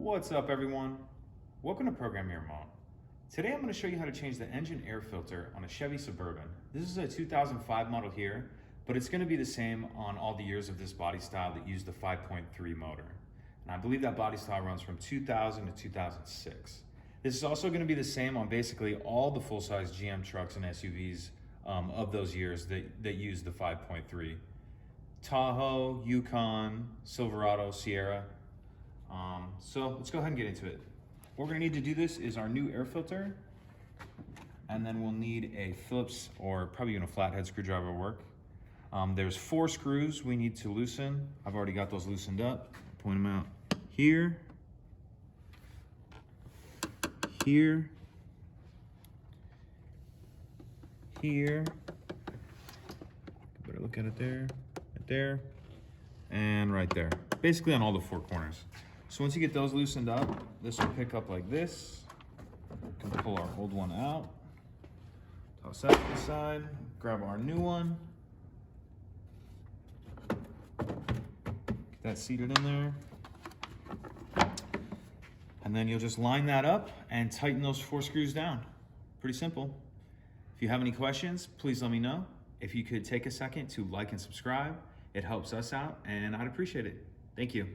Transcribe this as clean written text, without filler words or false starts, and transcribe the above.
What's up, everyone? Welcome to Program Your Remote. Today I'm going to show you how to change the engine air filter on a Chevy Suburban. This is a 2005 model here, but it's going to be the same on all the years of this body style that use the 5.3 motor. And I believe that body style runs from 2000 to 2006. This is also going to be the same on basically all the full-size GM trucks and SUVs of those years that use the 5.3. Tahoe, Yukon, Silverado, Sierra. So let's go ahead and get into it. What we're gonna need to do this is our new air filter, and then we'll need a Phillips or probably even a flathead screwdriver will work. There's 4 screws we need to loosen. I've already got those loosened up. Point them out here, here, here. Better look at it there, right there, and right there. Basically on all the 4 corners. So once you get those loosened up, this will pick up like this. We can pull our old one out, toss that to the side, grab our new one, get that seated in there, and then you'll just line that up and tighten those 4 screws down. Pretty simple. If you have any questions, please let me know. If you could take a second to like and subscribe, it helps us out and I'd appreciate it. Thank you.